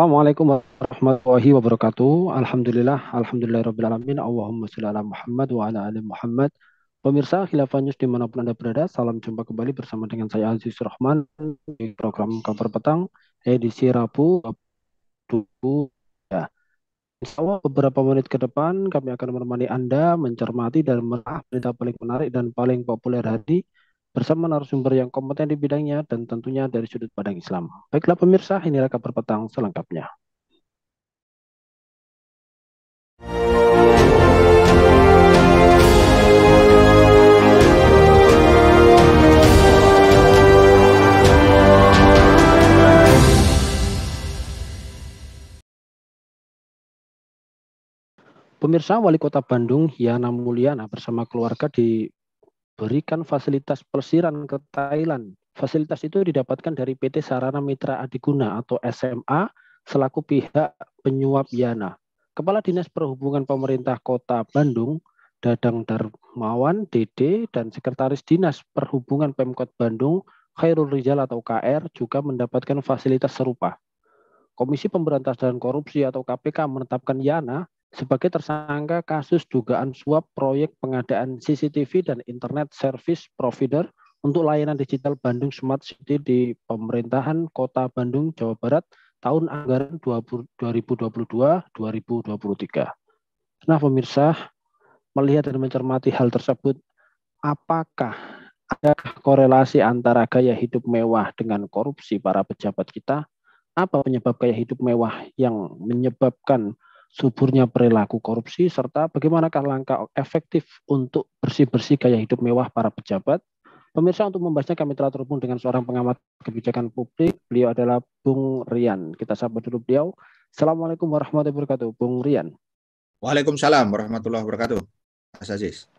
Assalamualaikum warahmatullahi wabarakatuh. Alhamdulillahirabbil alamin. Allahumma sholli ala Muhammad wa ala ali Muhammad. Pemirsa Khilafah News dimanapun Anda berada, salam jumpa kembali bersama dengan saya Aziz Rahman di program Kabar Petang edisi Rabu 20. Ya, insya Allah beberapa menit ke depan kami akan menemani Anda mencermati dan menelaah berita paling menarik dan paling populer hari bersama narasumber yang kompeten di bidangnya dan tentunya dari sudut pandang Islam. Baiklah pemirsa, inilah Kabar Petang selengkapnya. Pemirsa, Wali Kota Bandung, Yana Mulyana bersama keluarga diberikan fasilitas pelesiran ke Thailand. Fasilitas itu didapatkan dari PT Sarana Mitra Adiguna atau SMA selaku pihak penyuap Yana. Kepala Dinas Perhubungan Pemerintah Kota Bandung, Dadang Darmawan, DD, dan Sekretaris Dinas Perhubungan Pemkot Bandung, Khairul Rizal atau KR, juga mendapatkan fasilitas serupa. Komisi Pemberantasan Korupsi atau KPK menetapkan Yana sebagai tersangka kasus dugaan suap proyek pengadaan CCTV dan Internet Service Provider untuk layanan digital Bandung Smart City di pemerintahan Kota Bandung, Jawa Barat tahun anggaran 2022-2023. Nah pemirsa, melihat dan mencermati hal tersebut, apakah ada korelasi antara gaya hidup mewah dengan korupsi para pejabat kita? Apa penyebab gaya hidup mewah yang menyebabkan suburnya perilaku korupsi, serta bagaimanakah langkah efektif untuk bersih-bersih gaya hidup mewah para pejabat? Pemirsa, untuk membahasnya kami telah terhubung dengan seorang pengamat kebijakan publik. Beliau adalah Bung Rian. Kita sapa dulu beliau. Assalamualaikum warahmatullahi wabarakatuh, Bung Rian. Waalaikumsalam warahmatullahi wabarakatuh, Mas Aziz.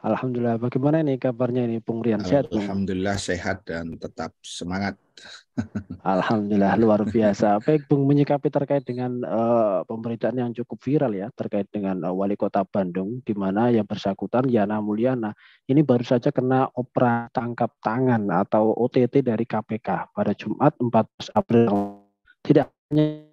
Alhamdulillah. Bagaimana ini kabarnya ini, Bung Rian? Sehat, Bung? Alhamdulillah sehat dan tetap semangat. Alhamdulillah luar biasa. Baik, Bung, menyikapi terkait dengan pemberitaan yang cukup viral ya terkait dengan Wali Kota Bandung, di mana yang bersangkutan Yana Mulyana ini baru saja kena operasi tangkap tangan atau OTT dari KPK pada Jumat 14 April. Tidak hanya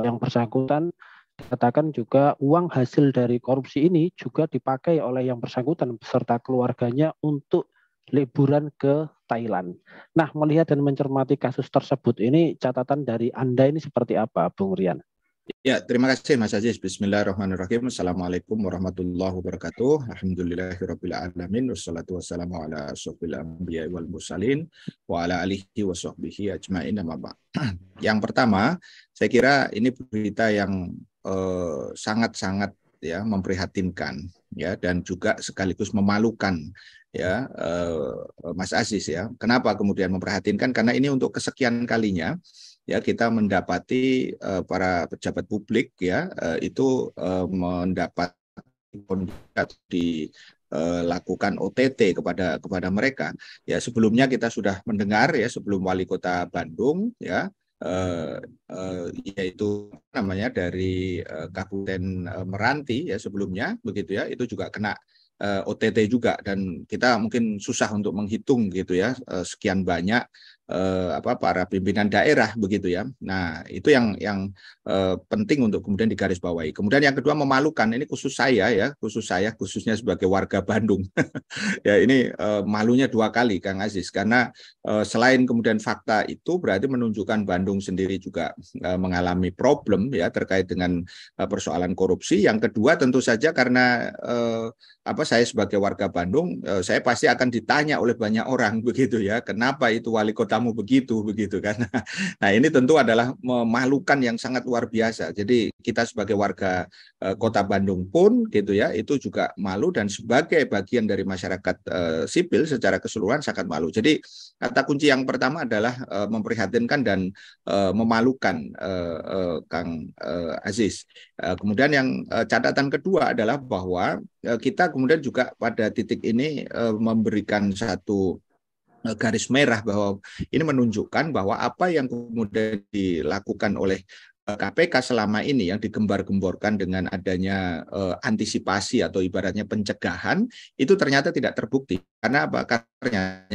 yang bersangkutan, dikatakan juga uang hasil dari korupsi ini juga dipakai oleh yang bersangkutan beserta keluarganya untuk liburan ke Thailand. Nah, melihat dan mencermati kasus tersebut, ini catatan dari Anda ini seperti apa, Bung Rian? Ya, terima kasih Mas Aziz. Bismillahirrahmanirrahim. Assalamualaikum warahmatullahi wabarakatuh. Alhamdulillahirabbil alamin. Wassalatu wassalamu ala asyrofil anbiya'i wal mursalin wa ala alihi wa sahbihi ajmain. Yang pertama, saya kira ini berita yang sangat-sangat ya memprihatinkan ya dan juga sekaligus memalukan ya Mas Aziz ya. Kenapa kemudian memprihatinkan? Karena ini untuk kesekian kalinya ya kita mendapati para pejabat publik ya itu mendapat dilakukan OTT kepada mereka. Ya sebelumnya kita sudah mendengar ya sebelum Wali Kota Bandung ya yaitu namanya dari Kabupaten Meranti ya sebelumnya begitu ya itu juga kena OTT juga dan kita mungkin susah untuk menghitung gitu ya sekian banyak para pimpinan daerah begitu ya. Nah itu yang penting untuk kemudian digarisbawahi. Kemudian yang kedua memalukan ini khususnya sebagai warga Bandung ya ini malunya dua kali Kang Aziz karena selain kemudian fakta itu berarti menunjukkan Bandung sendiri juga mengalami problem ya terkait dengan persoalan korupsi. Yang kedua tentu saja karena saya sebagai warga Bandung saya pasti akan ditanya oleh banyak orang begitu ya kenapa itu wali kotamu begitu kan. Nah ini tentu adalah memalukan yang sangat luar biasa. Jadi kita sebagai warga kota Bandung pun gitu ya itu juga malu dan sebagai bagian dari masyarakat sipil secara keseluruhan sangat malu. Jadi kata kunci yang pertama adalah memprihatinkan dan memalukan Kang Aziz. Kemudian yang catatan kedua adalah bahwa kita kemudian juga pada titik ini memberikan satu garis merah bahwa ini menunjukkan bahwa apa yang kemudian dilakukan oleh KPK selama ini yang digembar-gemborkan dengan adanya antisipasi atau ibaratnya pencegahan itu ternyata tidak terbukti. Karena apa? Karena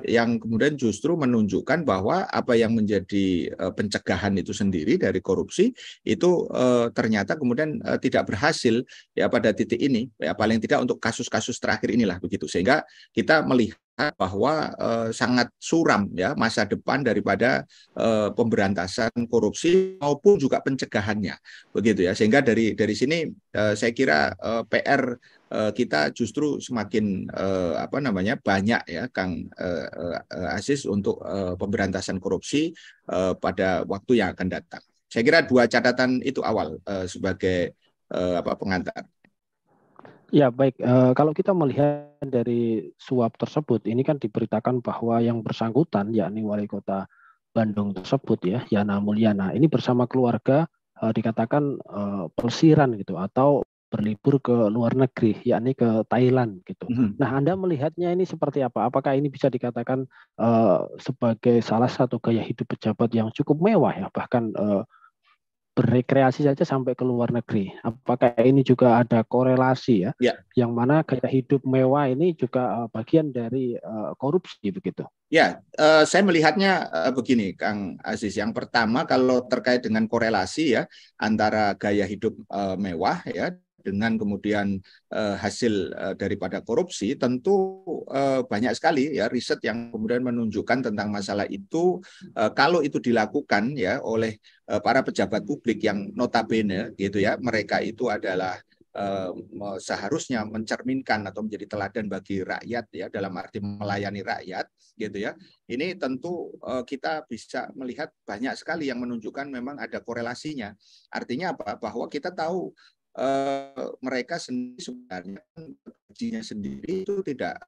yang kemudian justru menunjukkan bahwa apa yang menjadi pencegahan itu sendiri dari korupsi itu ternyata kemudian tidak berhasil ya pada titik ini, ya paling tidak untuk kasus-kasus terakhir inilah begitu, sehingga kita melihat bahwa sangat suram ya masa depan daripada pemberantasan korupsi maupun juga pencegahannya begitu ya, sehingga dari sini saya kira PR kita justru semakin banyak ya Kang Aziz untuk pemberantasan korupsi pada waktu yang akan datang. Saya kira dua catatan itu awal sebagai pengantar. Ya baik, kalau kita melihat dari suap tersebut, ini kan diberitakan bahwa yang bersangkutan, yakni Wali Kota Bandung tersebut ya, Yana Mulyana, ini bersama keluarga dikatakan pelesiran gitu, atau berlibur ke luar negeri, yakni ke Thailand gitu. Nah, Anda melihatnya ini seperti apa? Apakah ini bisa dikatakan sebagai salah satu gaya hidup pejabat yang cukup mewah ya, bahkan berrekreasi saja sampai ke luar negeri. Apakah ini juga ada korelasi ya? Yang mana gaya hidup mewah ini juga bagian dari korupsi begitu? Ya, saya melihatnya begini, Kang Aziz. Yang pertama, kalau terkait dengan korelasi ya antara gaya hidup mewah ya dengan kemudian hasil daripada korupsi, tentu banyak sekali ya riset yang kemudian menunjukkan tentang masalah itu. Kalau itu dilakukan ya oleh para pejabat publik yang notabene gitu ya, mereka itu adalah seharusnya mencerminkan atau menjadi teladan bagi rakyat ya, dalam arti melayani rakyat gitu ya. Ini tentu kita bisa melihat banyak sekali yang menunjukkan memang ada korelasinya. Artinya apa? Bahwa kita tahu mereka sendiri sebenarnya gajinya sendiri itu tidak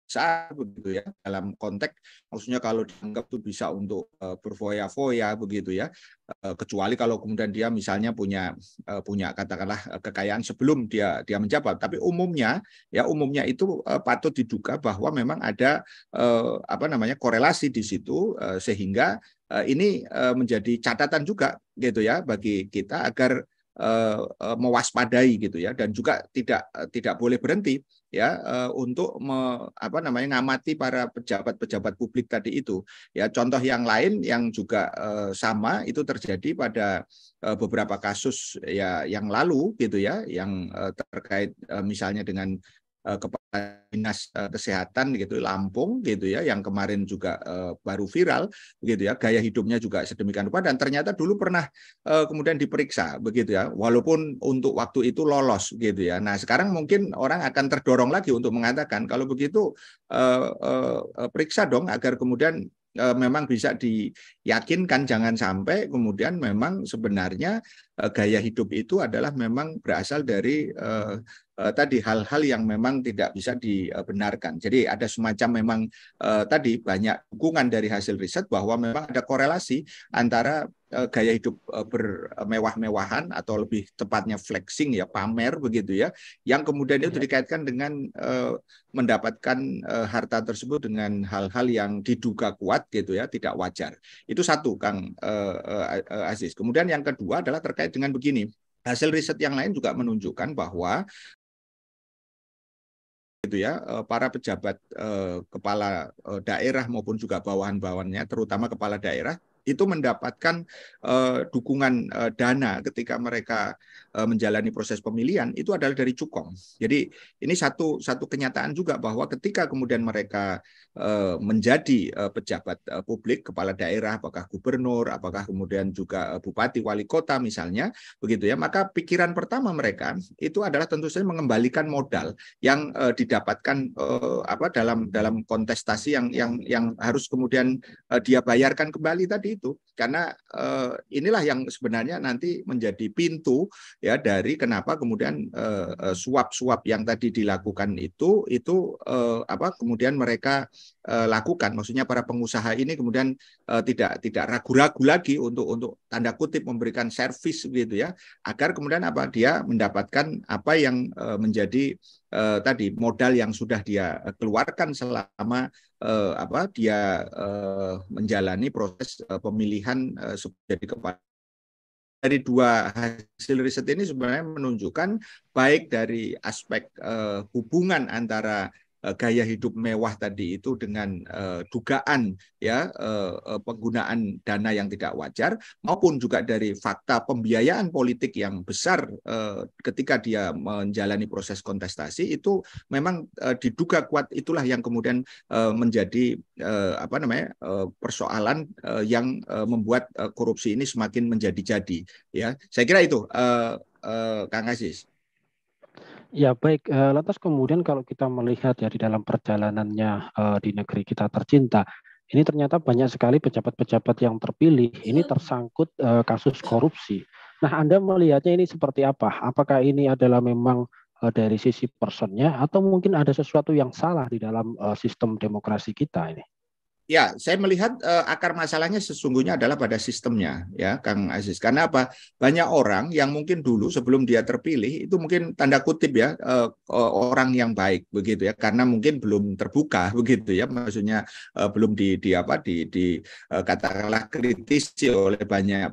besar begitu ya, dalam konteks maksudnya kalau dianggap itu bisa untuk berfoya-foya begitu ya, kecuali kalau kemudian dia misalnya punya katakanlah kekayaan sebelum dia menjabat. Tapi umumnya itu patut diduga bahwa memang ada korelasi di situ, sehingga ini menjadi catatan juga gitu ya bagi kita agar mewaspadai gitu ya, dan juga tidak boleh berhenti ya untuk ngamati para pejabat-pejabat publik tadi itu ya. Contoh yang lain yang juga sama itu terjadi pada beberapa kasus ya yang lalu gitu ya, yang terkait misalnya dengan Kepala Dinas Kesehatan gitu Lampung gitu ya, yang kemarin juga baru viral begitu ya, gaya hidupnya juga sedemikian rupa dan ternyata dulu pernah kemudian diperiksa begitu ya, walaupun untuk waktu itu lolos gitu ya. Nah, sekarang mungkin orang akan terdorong lagi untuk mengatakan kalau begitu periksa dong agar kemudian memang bisa diyakinkan, jangan sampai kemudian memang sebenarnya gaya hidup itu adalah memang berasal dari tadi hal-hal yang memang tidak bisa dibenarkan. Jadi ada semacam memang tadi banyak dukungan dari hasil riset bahwa memang ada korelasi antara gaya hidup bermewah-mewahan atau lebih tepatnya flexing ya, pamer begitu ya, yang kemudian itu dikaitkan dengan mendapatkan harta tersebut dengan hal-hal yang diduga kuat gitu ya, tidak wajar. Itu satu, Kang Aziz. Kemudian yang kedua adalah terkait dengan begini. Hasil riset yang lain juga menunjukkan bahwa gitu ya, para pejabat kepala daerah maupun juga bawahan-bawahannya, terutama kepala daerah, itu mendapatkan dukungan dana ketika mereka menjalani proses pemilihan itu adalah dari cukong. Jadi ini satu kenyataan juga bahwa ketika kemudian mereka menjadi pejabat publik, kepala daerah, apakah gubernur, apakah kemudian juga bupati, wali kota misalnya, begitu ya, maka pikiran pertama mereka itu adalah tentu saja mengembalikan modal yang didapatkan dalam kontestasi yang harus kemudian dia bayarkan kembali tadi itu, karena inilah yang sebenarnya nanti menjadi pintu ya dari kenapa kemudian suap-suap yang tadi dilakukan itu kemudian mereka lakukan, maksudnya para pengusaha ini kemudian tidak ragu-ragu lagi untuk tanda kutip memberikan servis gitu ya, agar kemudian dia mendapatkan apa yang menjadi tadi modal yang sudah dia keluarkan selama dia menjalani proses pemilihan jadi kepala. Dari dua hasil riset ini sebenarnya menunjukkan baik dari aspek hubungan antara gaya hidup mewah tadi itu dengan dugaan ya penggunaan dana yang tidak wajar, maupun juga dari fakta pembiayaan politik yang besar ketika dia menjalani proses kontestasi, itu memang diduga kuat itulah yang kemudian menjadi persoalan yang membuat korupsi ini semakin menjadi-jadi. Ya, saya kira itu, Kang Aziz. Ya baik, lantas kemudian kalau kita melihat ya di dalam perjalanannya di negeri kita tercinta, ini ternyata banyak sekali pejabat-pejabat yang terpilih ini tersangkut kasus korupsi. Nah, Anda melihatnya ini seperti apa? Apakah ini adalah memang dari sisi personnya atau mungkin ada sesuatu yang salah di dalam sistem demokrasi kita ini? Ya, saya melihat akar masalahnya sesungguhnya adalah pada sistemnya, ya, Kang Aziz. Karena apa? Banyak orang yang mungkin dulu sebelum dia terpilih itu mungkin tanda kutip ya orang yang baik begitu ya, karena mungkin belum terbuka begitu ya, maksudnya belum katakanlah kritisi oleh banyak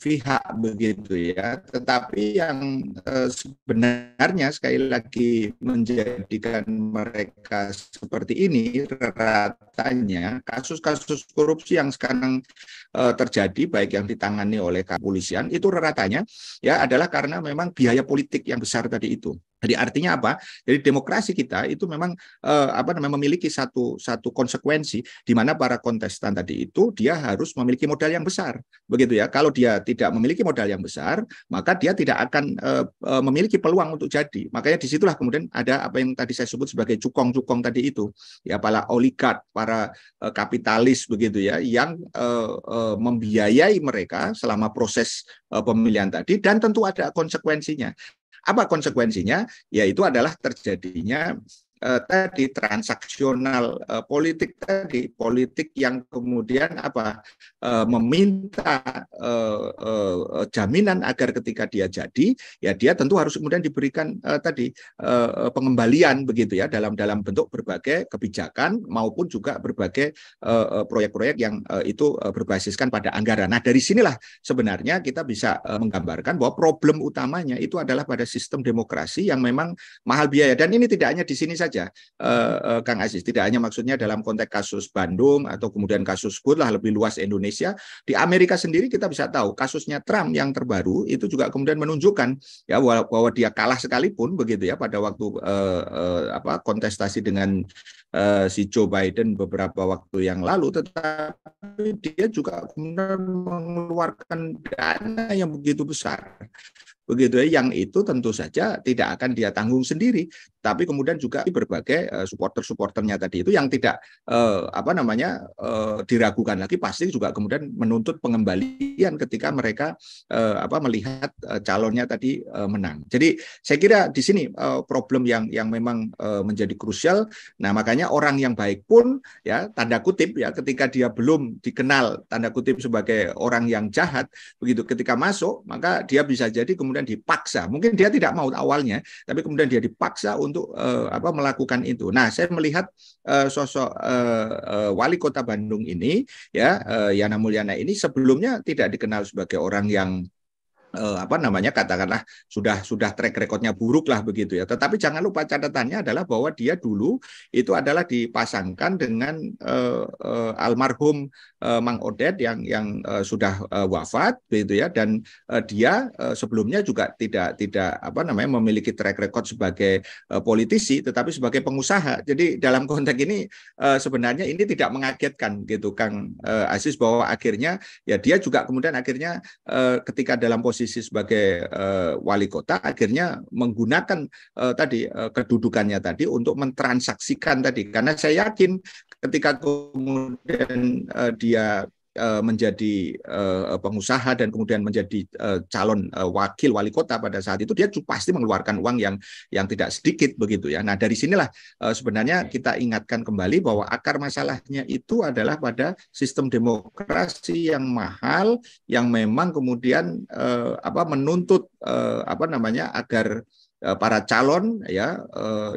pihak begitu ya. Tetapi yang sebenarnya sekali lagi menjadikan mereka seperti ini ratanya kasus-kasus korupsi yang sekarang terjadi baik yang ditangani oleh kepolisian itu ratanya ya adalah karena memang biaya politik yang besar tadi itu. Jadi artinya apa? Jadi demokrasi kita itu memang memiliki satu konsekuensi di mana para kontestan tadi itu dia harus memiliki modal yang besar, begitu ya. Kalau dia tidak memiliki modal yang besar, maka dia tidak akan memiliki peluang untuk jadi. Makanya disitulah kemudian ada apa yang tadi saya sebut sebagai cukong-cukong tadi itu, ya, para oligark, para kapitalis begitu ya, yang membiayai mereka selama proses pemilihan tadi, dan tentu ada konsekuensinya. Apa konsekuensinya? Yaitu adalah terjadinya tadi transaksional politik tadi, politik yang kemudian meminta jaminan agar ketika dia jadi, ya dia tentu harus kemudian diberikan pengembalian begitu ya dalam bentuk berbagai kebijakan maupun juga berbagai proyek-proyek yang itu berbasiskan pada anggaran. Nah, dari sinilah sebenarnya kita bisa menggambarkan bahwa problem utamanya itu adalah pada sistem demokrasi yang memang mahal biaya, dan ini tidak hanya di sini saja, Kang Aziz, tidak hanya maksudnya dalam konteks kasus Bandung atau kemudian kasus lebih luas Indonesia. Di Amerika sendiri kita bisa tahu kasusnya Trump yang terbaru itu juga kemudian menunjukkan ya bahwa dia kalah sekalipun begitu ya pada waktu kontestasi dengan si Joe Biden beberapa waktu yang lalu, tetapi dia juga kemudian mengeluarkan dana yang begitu besar begitu ya, yang itu tentu saja tidak akan dia tanggung sendiri, tapi kemudian juga berbagai supporter-supporternya tadi itu yang tidak diragukan lagi, pasti juga kemudian menuntut pengembalian ketika mereka melihat calonnya tadi menang. Jadi saya kira di sini problem yang memang menjadi krusial. Nah, makanya orang yang baik pun ya tanda kutip ya ketika dia belum dikenal tanda kutip sebagai orang yang jahat begitu, ketika masuk maka dia bisa jadi kemudian dipaksa, mungkin dia tidak mau awalnya, tapi kemudian dia dipaksa untuk melakukan itu. Nah, saya melihat sosok wali kota Bandung ini ya, Yana Mulyana ini sebelumnya tidak dikenal sebagai orang yang katakanlah sudah track recordnya buruk lah begitu ya. Tetapi jangan lupa catatannya adalah bahwa dia dulu itu adalah dipasangkan dengan almarhum Mang Odet yang sudah wafat begitu ya, dan dia sebelumnya juga tidak memiliki track record sebagai politisi, tetapi sebagai pengusaha. Jadi dalam konteks ini sebenarnya ini tidak mengagetkan gitu Kang Aziz, bahwa akhirnya ya dia juga kemudian akhirnya ketika dalam posisi sebagai wali kota akhirnya menggunakan kedudukannya tadi untuk mentransaksikan tadi, karena saya yakin ketika kemudian dia menjadi pengusaha dan kemudian menjadi calon wakil wali kota pada saat itu, dia pasti mengeluarkan uang yang tidak sedikit begitu ya. Nah, dari sinilah sebenarnya kita ingatkan kembali bahwa akar masalahnya itu adalah pada sistem demokrasi yang mahal, yang memang kemudian menuntut agar para calon ya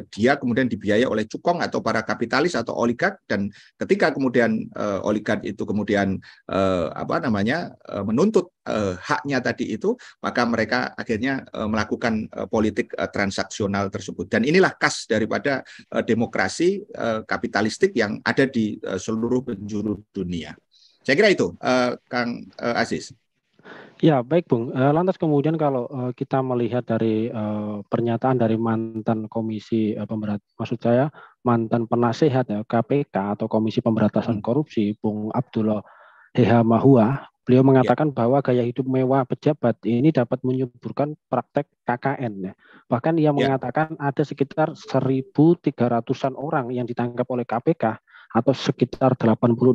dia kemudian dibiayai oleh cukong atau para kapitalis atau oligark, dan ketika kemudian oligark itu kemudian menuntut haknya tadi itu, maka mereka akhirnya melakukan politik transaksional tersebut. Dan inilah khas daripada demokrasi kapitalistik yang ada di seluruh penjuru dunia. Saya kira itu, Kang Aziz. Ya, baik Bung. Lantas kemudian kalau kita melihat dari pernyataan dari mantan komisi maksud saya mantan penasehat ya, KPK atau Komisi Pemberantasan Korupsi, Bung Abdullah Heha Mahua, beliau mengatakan bahwa gaya hidup mewah pejabat ini dapat menyuburkan praktek KKN. Ya. Bahkan ia mengatakan ada sekitar 1.300-an orang yang ditangkap oleh KPK, atau sekitar 86%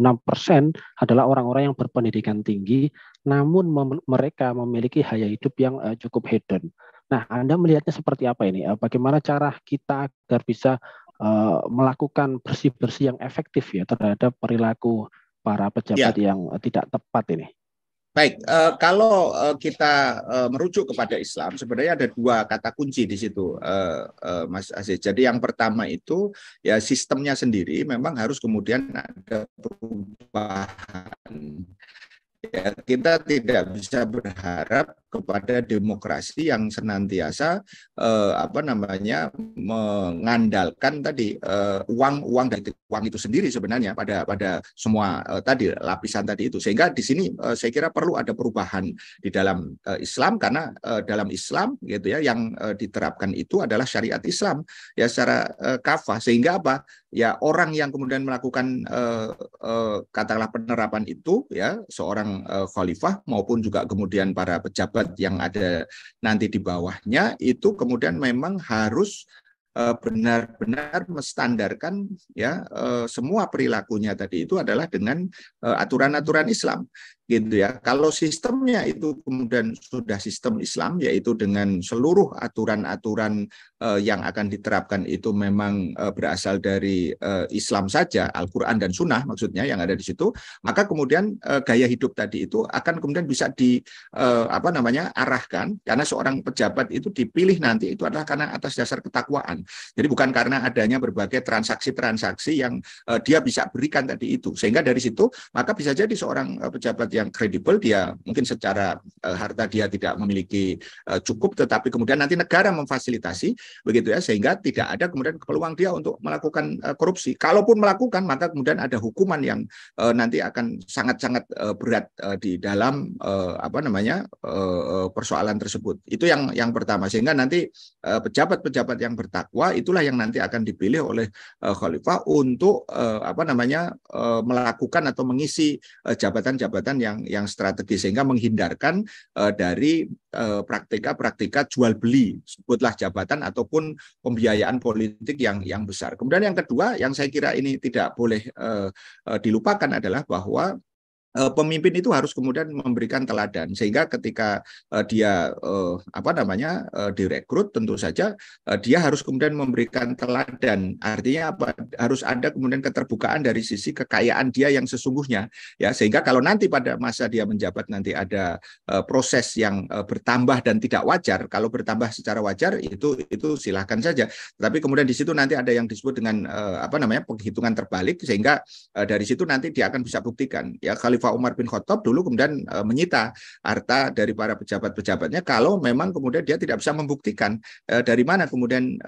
adalah orang-orang yang berpendidikan tinggi, namun mereka memiliki gaya hidup yang cukup hedon. Nah, Anda melihatnya seperti apa ini? Bagaimana cara kita agar bisa melakukan bersih-bersih yang efektif ya terhadap perilaku para pejabat yang tidak tepat ini? Baik, kalau kita merujuk kepada Islam, sebenarnya ada dua kata kunci di situ, Mas Aziz. Jadi yang pertama itu ya sistemnya sendiri memang harus kemudian ada perubahan. Ya, kita tidak bisa berharap kepada demokrasi yang senantiasa mengandalkan tadi uang dari uang itu sendiri sebenarnya pada semua tadi lapisan tadi itu, sehingga di sini saya kira perlu ada perubahan di dalam Islam, karena dalam Islam gitu ya yang diterapkan itu adalah syariat Islam ya secara kafah, sehingga apa ya orang yang kemudian melakukan katakanlah penerapan itu ya seorang khalifah maupun juga kemudian para pejabat yang ada nanti di bawahnya itu kemudian memang harus benar-benar menstandarkan ya semua perilakunya tadi itu adalah dengan aturan-aturan Islam gitu ya. Kalau sistemnya itu kemudian sudah sistem Islam, yaitu dengan seluruh aturan-aturan yang akan diterapkan itu memang berasal dari Islam saja, Al-Quran dan Sunnah maksudnya yang ada di situ, maka kemudian gaya hidup tadi itu akan kemudian bisa arahkan, karena seorang pejabat itu dipilih nanti itu adalah karena atas dasar ketakwaan. Jadi bukan karena adanya berbagai transaksi-transaksi yang dia bisa berikan tadi itu. Sehingga dari situ maka bisa jadi seorang pejabat yang kredibel, dia mungkin secara harta dia tidak memiliki cukup, tetapi kemudian nanti negara memfasilitasi begitu ya, sehingga tidak ada kemudian peluang dia untuk melakukan korupsi. Kalaupun melakukan, maka kemudian ada hukuman yang nanti akan sangat-sangat berat di dalam persoalan tersebut. Itu yang pertama, sehingga nanti pejabat-pejabat yang bertakwa itulah yang nanti akan dipilih oleh khalifah untuk melakukan atau mengisi jabatan-jabatan yang strategis, sehingga menghindarkan dari praktika-praktika jual beli, sebutlah jabatan ataupun pembiayaan politik yang besar. Kemudian yang kedua yang saya kira ini tidak boleh dilupakan adalah bahwa pemimpin itu harus kemudian memberikan teladan, sehingga ketika dia direkrut, tentu saja dia harus kemudian memberikan teladan. Artinya apa? Harus ada kemudian keterbukaan dari sisi kekayaan dia yang sesungguhnya, ya, sehingga kalau nanti pada masa dia menjabat nanti ada proses yang bertambah dan tidak wajar. Kalau bertambah secara wajar itu silahkan saja. Tapi kemudian di situ nanti ada yang disebut dengan penghitungan terbalik, sehingga dari situ nanti dia akan bisa buktikan. Ya, Khalifah Umar bin Khattab dulu kemudian menyita harta dari para pejabat-pejabatnya kalau memang kemudian dia tidak bisa membuktikan dari mana kemudian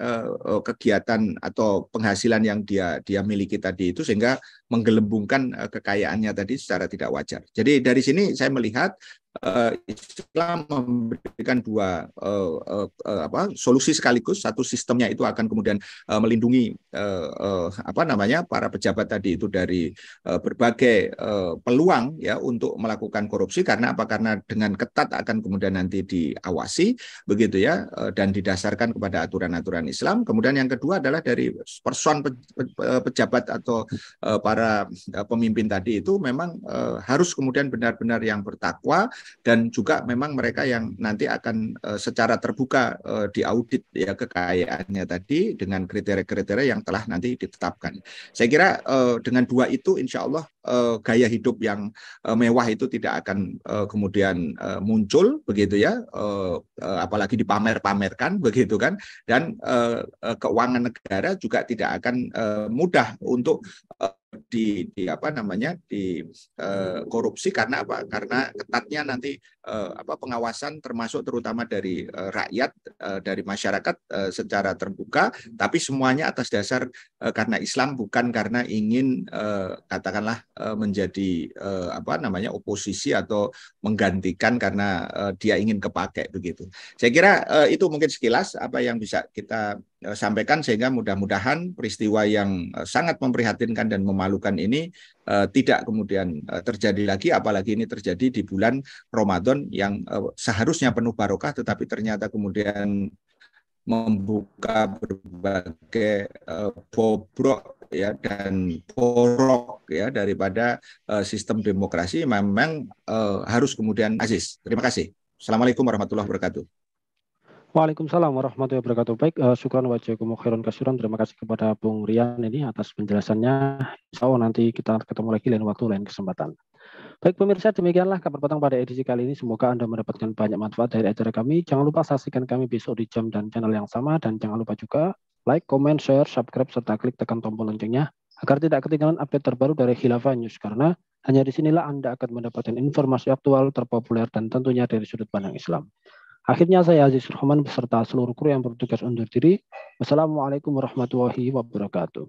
kegiatan atau penghasilan yang dia miliki tadi itu, sehingga menggelembungkan kekayaannya tadi secara tidak wajar. Jadi dari sini saya melihat Islam memberikan dua solusi sekaligus. Satu, sistemnya itu akan kemudian melindungi para pejabat tadi itu dari berbagai peluang ya untuk melakukan korupsi. Karena apa? Karena dengan ketat akan kemudian nanti diawasi begitu ya, dan didasarkan kepada aturan-aturan Islam. Kemudian yang kedua adalah dari person pejabat atau para pemimpin tadi itu memang harus kemudian benar-benar yang bertakwa, dan juga memang mereka yang nanti akan secara terbuka diaudit ya kekayaannya tadi dengan kriteria-kriteria yang telah nanti ditetapkan. Saya kira dengan dua itu insya Allah gaya hidup yang mewah itu tidak akan kemudian muncul begitu ya, apalagi dipamer-pamerkan begitu kan, dan keuangan negara juga tidak akan mudah untuk di apa namanya di korupsi. Karena apa? Karena ketatnya nanti pengawasan termasuk terutama dari rakyat, dari masyarakat secara terbuka, tapi semuanya atas dasar karena Islam, bukan karena ingin katakanlah menjadi oposisi atau menggantikan karena dia ingin kepakai begitu. Saya kira itu mungkin sekilas apa yang bisa kita sampaikan, sehingga mudah-mudahan peristiwa yang sangat memprihatinkan dan memalukan ini tidak kemudian terjadi lagi, apalagi ini terjadi di bulan Ramadan yang seharusnya penuh barokah, tetapi ternyata kemudian membuka berbagai bobrok ya dan porok ya daripada sistem demokrasi. Memang harus kemudian Aziz. Terima kasih. Assalamualaikum warahmatullahi wabarakatuh. Waalaikumsalam warahmatullahi wabarakatuh. Baik, syukran wa jazakumullahu khairan kasiran. Terima kasih kepada Bung Rian ini atas penjelasannya. Insya Allah nanti kita ketemu lagi lain waktu, lain kesempatan. Baik pemirsa, demikianlah kabar petang pada edisi kali ini. Semoga Anda mendapatkan banyak manfaat dari acara kami. Jangan lupa saksikan kami besok di jam dan channel yang sama. Dan jangan lupa juga like, comment, share, subscribe, serta klik tekan tombol loncengnya agar tidak ketinggalan update terbaru dari Khilafah News. Karena hanya disinilah Anda akan mendapatkan informasi aktual, terpopuler, dan tentunya dari sudut pandang Islam. Akhirnya saya Aziz Rahman beserta seluruh kru yang bertugas undur diri. Wassalamualaikum warahmatullahi wabarakatuh.